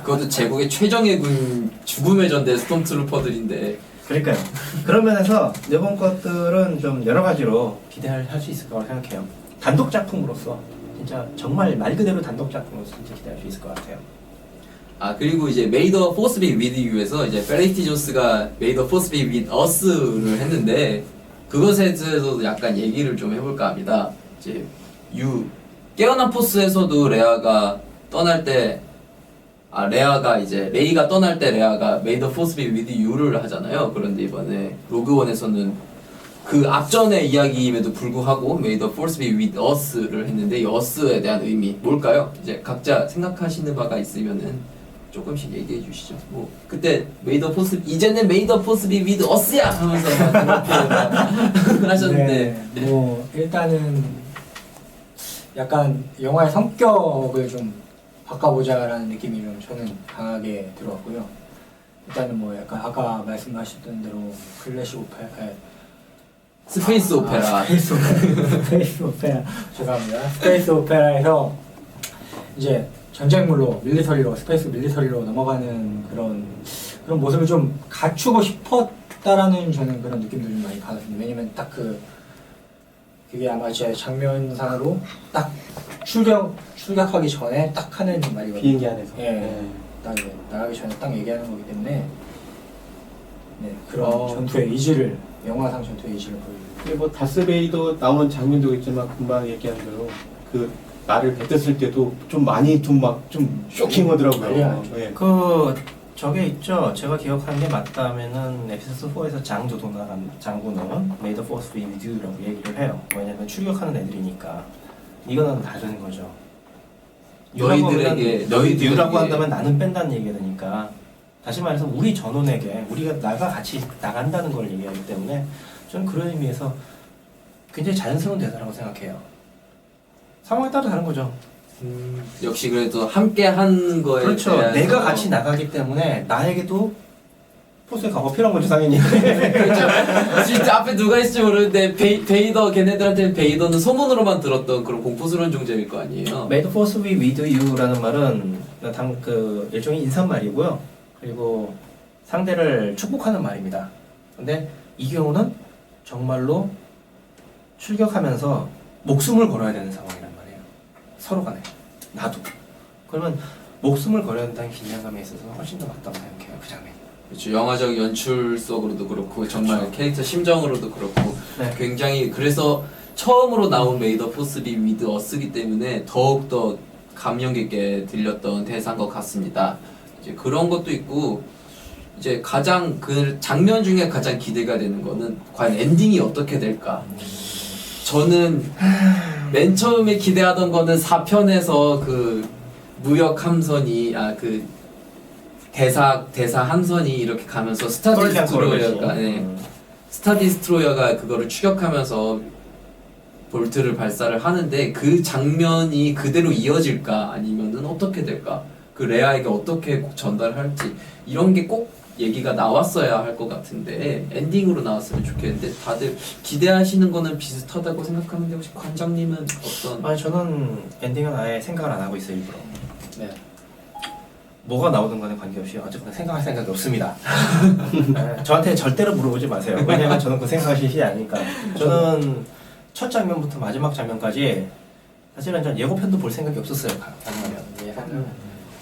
그것도 제국의 최정예 군 죽음의 전대 스톰트루퍼들인데.
그러니까요. 그런 면에서 이번 것들은 좀 여러 가지로 기대할 수 있을 거라고 생각해요. 단독 작품으로서 진짜 정말 말 그대로 단독 작품으로서 진짜 기대할 수 있을 것 같아요.
아, 그리고 이제 May the Force be with you에서 이제 페리티 존스가 May the Force be with us를 했는데 그것에 대해서도 약간 얘기를 좀 해볼까 합니다. 이제 깨어난 포스에서도 레아가 떠날 때 레아가 이제 레이가 떠날 때 레아가 May the Force be with you를 하잖아요. 그런데 이번에 로그원에서는 그 앞전의 이야기임에도 불구하고 May the Force be with us를 했는데 이 us에 대한 의미 뭘까요? 이제 각자 생각하시는 바가 있으면은 조금씩 얘기해 주시죠. 뭐 그때 May the Force 이제는 May the Force be with us야 하면서 막 그렇게 하셨는데
네, 뭐 일단은 약간 영화의 성격을 좀 바꿔보자라는 느낌이 좀 저는 강하게 들어왔고요. 일단은 뭐 약간 아까 말씀하셨던 대로 클래식 오페라,
스페이스 오페라.
스페이스 오페라, 죄송합니다. 스페이스 오페라에서 이제 전쟁물로 밀리터리로 스페이스 밀리터리로 넘어가는 그런 모습을 좀 갖추고 싶었다라는 저는 그런 느낌도 좀 많이 받았습니다. 왜냐면 딱 그게 아마 제 장면상으로 딱 출격하기 전에 딱 하는 말이거든요.
비행기 안에서.
예, 딱 이제 나가기 전에 딱 얘기하는 거기 때문에 네, 그런 전투의 의지를 영화상 전투의 의지를 보여요.
근데 뭐 다스베이더 나오는 장면도 있지만 금방 얘기한 대로 그 말을 뱉었을 때도 좀 많이 좀 쇼킹하더라고요. 예.
저게 있죠. 제가 기억하는 게 맞다면은 에피소드 4에서 장군은 May the Force be with you라고 얘기를 해요. 왜냐면 출격하는 애들이니까. 이거는 다른 거죠. 유라고 한다면 나는 뺀다는 얘기가 되니까. 다시 말해서 우리 전원에게 우리가 나가 같이 나간다는 걸 얘기하기 때문에 저는 그런 의미에서 굉장히 자연스러운 대사라고 생각해요. 상황에 따라 다른 거죠.
역시 그래도 함께 한 거에
그렇죠.
대해서
내가 같이 나가기 때문에 나에게도 포스의 과거 필요한 거죠, 당연히.
그렇죠. 진짜 앞에 누가 있을지 모르는데 베이더 걔네들한테는 베이더는 소문으로만 들었던 그런 공포스러운 존재일 거 아니에요.
May the Force be with you라는 말은 일종의 인사말이고요. 그리고 상대를 축복하는 말입니다. 근데 이 경우는 정말로 출격하면서 목숨을 걸어야 되는 상황이란 말이에요. 서로 간에. 나도. 그러면 목숨을 걸어야 된다는 긴장감에 있어서 훨씬 더 맞다고 생각해요. 그 장면이.
그렇죠. 영화적 연출 속으로도 그렇고 정말
그렇죠.
캐릭터 심정으로도 그렇고
네.
굉장히 그래서 처음으로 나온 May the Force be with us이기 때문에 더욱더 감명 깊게 들렸던 대사인 것 같습니다. 이제 그런 것도 있고 이제 가장 그 장면 중에 가장 기대가 되는 거는 과연 엔딩이 어떻게 될까. 저는 맨 처음에 기대하던 거는 4편에서 그 무역 함선이 그 대사 함선이 이렇게 가면서 스타 디스트로이어가 그거를 추격하면서 볼트를 발사를 하는데 그 장면이 그대로 이어질까 아니면은 어떻게 될까 그 레아에게 어떻게 전달할지 이런 게 꼭 얘기가 나왔어야 할 것 같은데 엔딩으로 나왔으면 좋겠는데 다들 기대하시는 거는 비슷하다고 생각하는데 혹시 관장님은 어떤?
아니 저는 엔딩은 아예 생각을 안 하고 있어요 일부러.
네.
뭐가 나오든 간에 관계없이 어쨌든 생각할 생각이 없습니다. 네, 저한테 절대로 물어보지 마세요. 왜냐면 저는 그 생각하실 시 아니니까. 저는 첫 장면부터 마지막 장면까지 사실은 전 예고편도 볼 생각이 없었어요. 가능하면.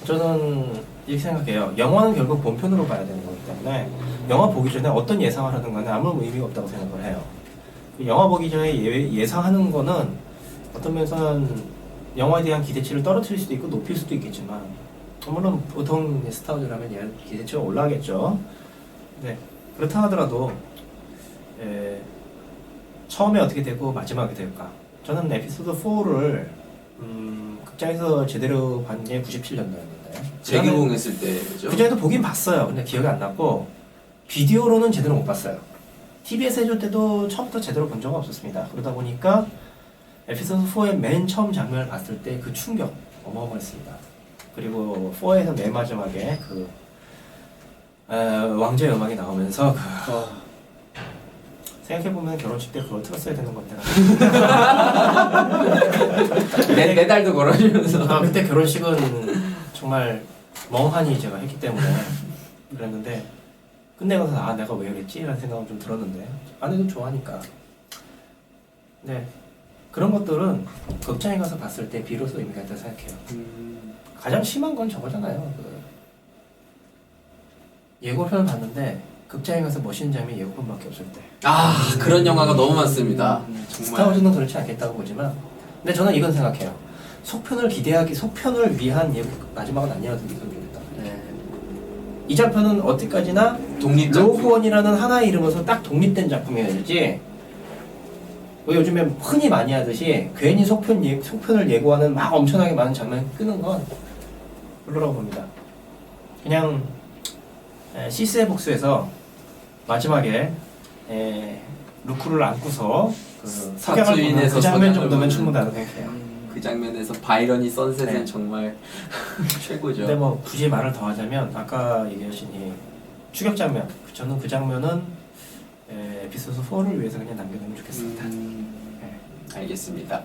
저는 이렇게 생각해요. 영화는 결국 본편으로 봐야 되는 거기 때문에 영화 보기 전에 어떤 예상을 하든 간에 아무 의미가 없다고 생각을 해요. 그 영화 보기 전에 예상하는 거는 어떤 면에서는 영화에 대한 기대치를 떨어뜨릴 수도 있고 높일 수도 있겠지만 물론 보통 스타워즈라면 기대치가 올라가겠죠. 네, 그렇다 하더라도 처음에 어떻게 되고 마지막에 될까? 저는 에피소드 4를 극장에서 제대로 본 게 97년도였는데
재개봉했을 때죠.
그 전에도 보긴 봤어요. 근데 기억이 안 났고 비디오로는 제대로 못 봤어요. TV에서 해줄 때도 처음부터 제대로 본 적은 없었습니다. 그러다 보니까 에피소드 4의 맨 처음 장면을 봤을 때 그 충격 어마어마했습니다. 그리고 4에서 맨 마지막에 그 왕자의 음악이 나오면서 생각해보면 결혼식 때 그걸 틀었어야 되는 건데
내 달도 걸어주면서.
그때 결혼식은 정말 멍하니 제가 했기 때문에 그랬는데 끝내고서 내가 왜 그랬지? 라는 생각은 좀 들었는데 아내도 좋아하니까 네 그런 것들은 극장에 가서 봤을 때 비로소 의미가 있다고 생각해요. 가장 심한 건 저거잖아요. 예고편을 봤는데 극장에 가서 멋있는 장면이 예고편밖에 없을 때
그런 영화가 너무 많습니다. 정말.
스타워즈는 그렇지 않겠다고 보지만 근데 저는 이건 생각해요. 속편을 위한 마지막은 아니라도 이건 좋겠다.
네.
이 작품은 어디까지나
독립작품.
로그원이라는 하나의 이름으로서 딱 독립된 작품이어야 되지. 뭐 요즘에 흔히 많이 하듯이 괜히 속편을 예고하는 막 엄청나게 많은 장면을 끄는 건 별로라고 봅니다. 그냥 시스의 복수에서 마지막에 루크를 안고서
사투인에서
그 장면
석양을
정도면
보는
충분하다고 생각해요.
그 장면에서 바이런이 선셋은
네.
정말 최고죠.
근데 뭐 굳이 말을 더 하자면 아까 얘기하신 이 추격 장면 저는 그 장면은 에피소드 4를 위해서 그냥 남겨두면 좋겠습니다.
알겠습니다.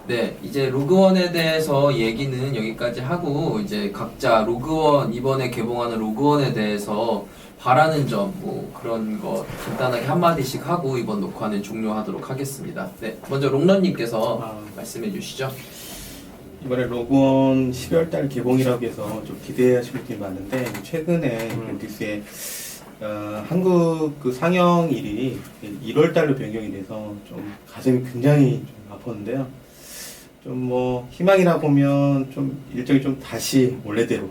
네, 이제 로그원에 대해서 얘기는 여기까지 하고 이제 각자 로그원 이번에 개봉하는 로그원에 대해서 바라는 점 뭐 그런 거 간단하게 한마디씩 하고 이번 녹화는 종료하도록 하겠습니다. 네, 먼저 롱런님께서 말씀해 주시죠.
이번에 로그원 12월달 개봉이라고 해서 좀 기대하시는 분들이 많은데 최근에 그 뉴스에 한국 그 상영일이 1월달로 변경이 돼서 좀 가슴이 굉장히 좀 아팠는데요. 좀 뭐 희망이라 보면 좀 일정이 좀 다시 원래대로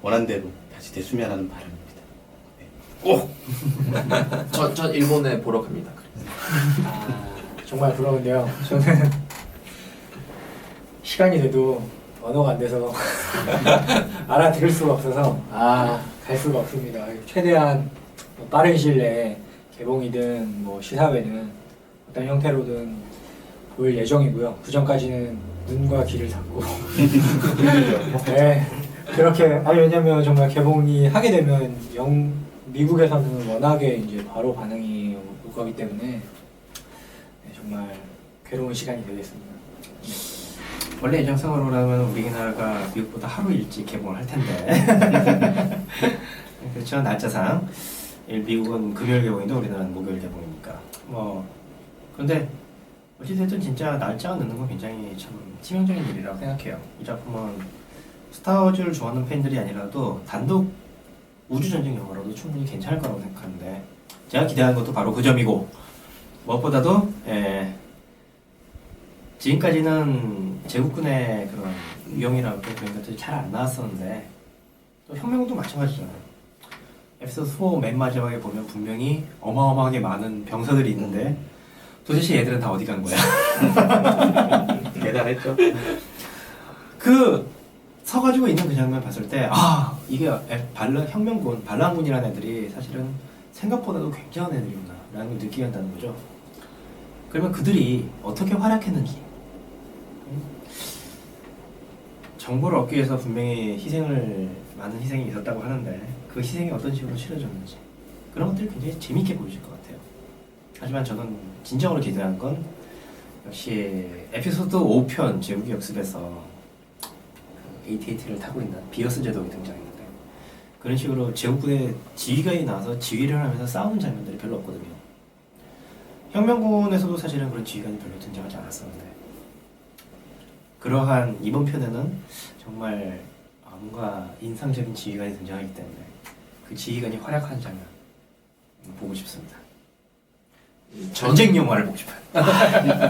원한대로 다시 됐으면 하는 바람입니다.
꼭! 전 일본에 보러 갑니다.
정말 부러운데요. 저는 시간이 돼도 언어가 안 돼서 알아들을 수가 없어서 갈 수가 없습니다. 최대한 빠른 시일 내에 개봉이든 뭐 시사회든 어떤 형태로든 볼 예정이고요. 그 전까지는 눈과 귀를 닫고 네, 그렇게 왜냐면 정말 개봉이 하게 되면 미국에서는 워낙에 이제 바로 반응이 올 거기 때문에 네, 정말 괴로운 시간이 되겠습니다.
원래 예정상으로라면 우리나라가 미국보다 하루 일찍 개봉을 할 텐데 그렇죠. 날짜상 미국은 금요일 개봉인데 우리나라는 목요일 개봉이니까 뭐 그런데 어찌됐든 진짜 날짜가 늦는 건 굉장히 참 치명적인 일이라고 생각해요. 이 작품은 스타워즈를 좋아하는 팬들이 아니라도 단독 우주전쟁 영화로도 충분히 괜찮을 거라고 생각하는데 제가 기대하는 것도 바로 그 점이고 무엇보다도 지금까지는 제국군의 그런 유형이라고 그런 것들이 잘 안 나왔었는데 또 혁명도 마찬가지잖아요. 에피소드 4 맨 마지막에 보면 분명히 어마어마하게 많은 병사들이 있는데 도대체 얘들은 다 어디 간 거야?
대단했죠.
그 서가지고 있는 그 장면 봤을 때 이게 혁명군, 반란군이라는 애들이 사실은 생각보다도 굉장한 애들이구나 라는 걸 느끼게 한다는 거죠. 그러면 그들이 어떻게 활약했는지 정보를 얻기 위해서 분명히 많은 희생이 있었다고 하는데 그 희생이 어떤 식으로 치러졌는지 그런 것들이 굉장히 재밌게 보여질 것 같아요. 하지만 저는 진정으로 기대하는 건 역시 에피소드 5편 제국의 역습에서 AT-AT를 타고 있는 비어스 제독이 등장했는데 그런 식으로 제국군의 지휘관이 나와서 지휘를 하면서 싸우는 장면들이 별로 없거든요. 혁명군에서도 사실은 그런 지휘관이 별로 등장하지 않았었는데 그러한 이번 편에는 정말 뭔가 인상적인 지휘관이 등장하기 때문에 그 지휘관이 활약하는 장면 보고 싶습니다. 전쟁 영화를 보고 싶어요.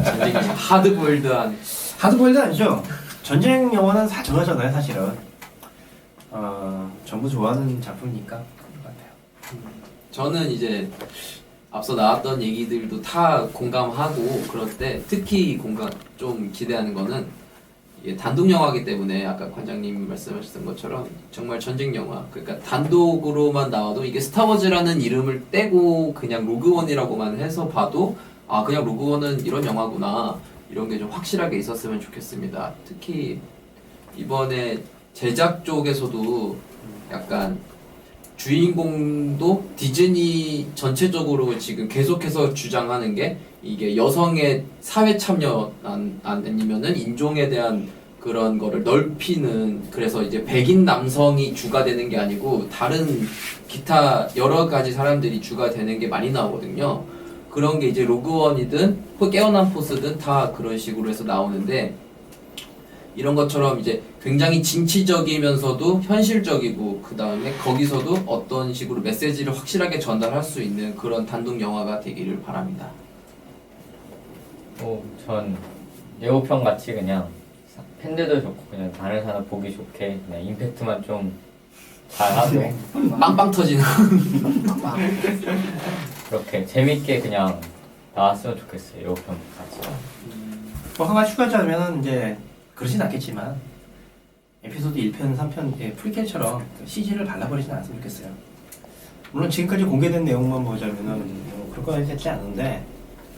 전쟁이 하드보일드한
하드보일드 아니죠? 전쟁 영화는 다 좋아하잖아요, 사실은. 전부 좋아하는 작품이니까 그런 것 같아요.
저는 이제 앞서 나왔던 얘기들도 다 공감하고 그럴 때 특히 좀 기대하는 거는 이게 단독 영화이기 때문에 아까 관장님 말씀하셨던 것처럼 정말 전쟁 영화, 그러니까 단독으로만 나와도 이게 스타워즈라는 이름을 떼고 그냥 로그원이라고만 해서 봐도 아 그냥 로그원은 이런 영화구나 이런 게 좀 확실하게 있었으면 좋겠습니다. 특히 이번에 제작 쪽에서도 약간 주인공도 디즈니 전체적으로 지금 계속해서 주장하는 게 이게 여성의 사회 참여 아니면은 인종에 대한 그런 거를 넓히는, 그래서 이제 백인 남성이 주가 되는 게 아니고 다른 기타 여러 가지 사람들이 주가 되는 게 많이 나오거든요. 그런 게 이제 로그원이든 깨어난 포스든 다 그런 식으로 해서 나오는데, 이런 것처럼 이제 굉장히 진취적이면서도 현실적이고 그 다음에 거기서도 어떤 식으로 메시지를 확실하게 전달할 수 있는 그런 단독 영화가 되기를 바랍니다.
전 예고편 같이 그냥 팬들도 좋고 그냥 다른 사람 보기 좋게 그냥 임팩트만 좀 잘하고
빵빵 터지는
그렇게 재밌게 그냥 나왔으면 좋겠어요. 예고편 같이.
뭐 한 가지 추가하자면 이제 그러진 않겠지만 에피소드 1편, 3편 프리퀄처럼 CG를 발라버리진 않았으면 좋겠어요. 물론 지금까지 공개된 내용만 보자면은 뭐 그럴 거 같지 않은데,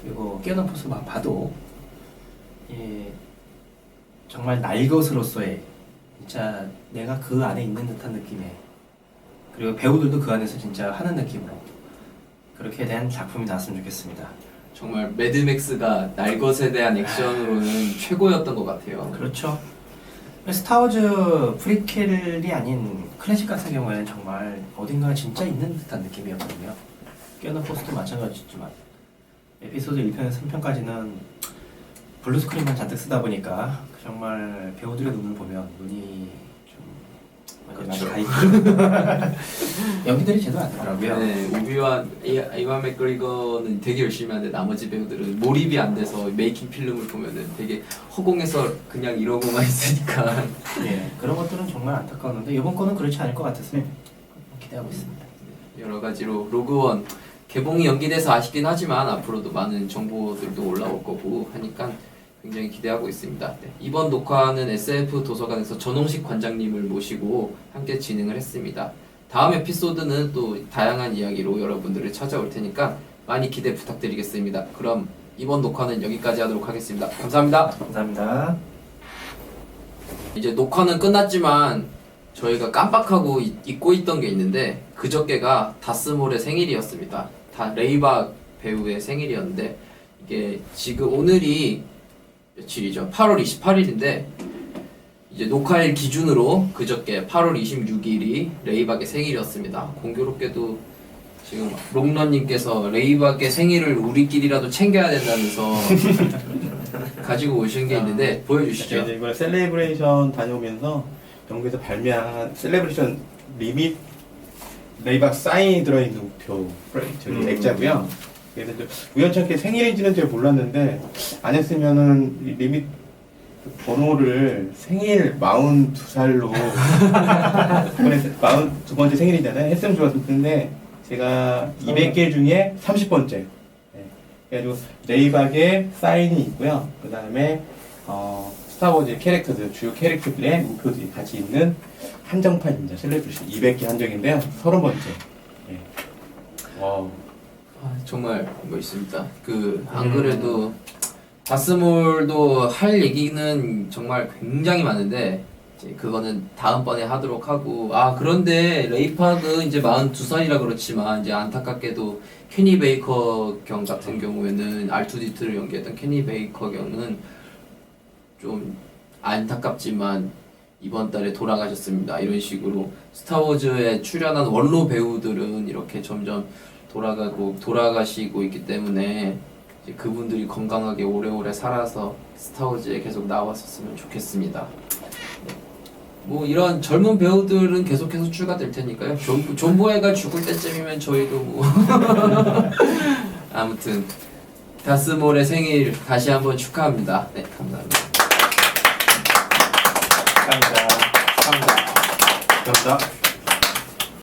그리고 깨어난 포스만 봐도 정말 날 것으로서의 진짜 내가 그 안에 있는 듯한 느낌의, 그리고 배우들도 그 안에서 진짜 하는 느낌으로 그렇게 된 작품이 나왔으면 좋겠습니다.
정말 매드맥스가 날 것에 대한 액션으로는 최고였던 것 같아요.
그렇죠. 스타워즈 프리퀄이 아닌 클래식 같은 경우에는 정말 어딘가 진짜 있는 듯한 느낌이었거든요. 깨어난 포스도 마찬가지지만 에피소드 1편에서 3편까지는 블루스크린만 잔뜩 쓰다 보니까 정말 배우들의 눈을 보면 눈이 좀
그렇죠.
가 있고 연기들이 제대로 안 되더라고요.
네, 오비완 이완 맥그리거는 되게 열심히 하는데 나머지 배우들은 몰입이 안 돼서 메이킹 필름을 보면은 되게 허공에서 그냥 이러고만 있으니까
예, 그런 것들은 정말 안타까웠는데 이번 거는 그렇지 않을 것 같아서 기대하고 있습니다.
여러 가지로 로그원 개봉이 연기돼서 아쉽긴 하지만 앞으로도 많은 정보들도 올라올 거고 하니까 굉장히 기대하고 있습니다. 네, 이번 녹화는 SF 도서관에서 전홍식 관장님을 모시고 함께 진행을 했습니다. 다음 에피소드는 또 다양한 이야기로 여러분들을 찾아올 테니까 많이 기대 부탁드리겠습니다. 그럼 이번 녹화는 여기까지 하도록 하겠습니다. 감사합니다.
감사합니다.
이제 녹화는 끝났지만 저희가 깜빡하고 잊고 있던 게 있는데, 그저께가 다스몰의 생일이었습니다. 레이박 배우의 생일이었는데, 이게 지금 오늘이 며칠이죠? 8월 28일인데 이제 녹화일 기준으로 그저께 8월 26일이 레이박의 생일이었습니다. 공교롭게도 지금 롱런님께서 레이박의 생일을 우리끼리라도 챙겨야 된다면서 가지고 오신 게 있는데 보여주시죠.
이제 이번에 셀레브레이션 다녀오면서 영국에서 발매한 셀레브레이션 리밋 레이박 사인이 들어있는 우표 저기 액자고요. 그래서 우연찮게 생일인지는 잘 몰랐는데 안 했으면은 이 리밋 번호를 생일 42살로 이번에 42번째 생일이잖아요. 했으면 좋았을 텐데 제가 200개 중에 30번째. 네. 그래가지고 레이박에 사인이 있고요. 그 다음에 스타워즈 캐릭터들, 주요 캐릭터들의 우표들이 같이 있는 한정판입니다. 셀레브레이션 200개 한정인데요. 30번째. 네. 와우.
정말 멋있습니다. 안 그래도 다스몰도 할 얘기는 정말 굉장히 많은데 이제 그거는 다음번에 하도록 하고, 그런데 레이팍은 이제 42살이라 그렇지만 이제 안타깝게도 케니 베이커 경 같은 경우에는 R2D2를 연기했던 케니 베이커 경은 좀 안타깝지만 이번 달에 돌아가셨습니다. 이런 식으로 스타워즈에 출연한 원로 배우들은 이렇게 점점 돌아가시고 있기 때문에 이제 그분들이 건강하게 오래오래 살아서 스타워즈에 계속 나왔었으면 좋겠습니다. 네. 뭐 이런 젊은 배우들은 계속해서 출가될 테니까요. 존 보에가 죽을 때쯤이면 저희도 뭐 아무튼 다스몰의 생일 다시 한번 축하합니다. 네, 감사합니다.
감사합니다.
감사합니다.
감사합니다.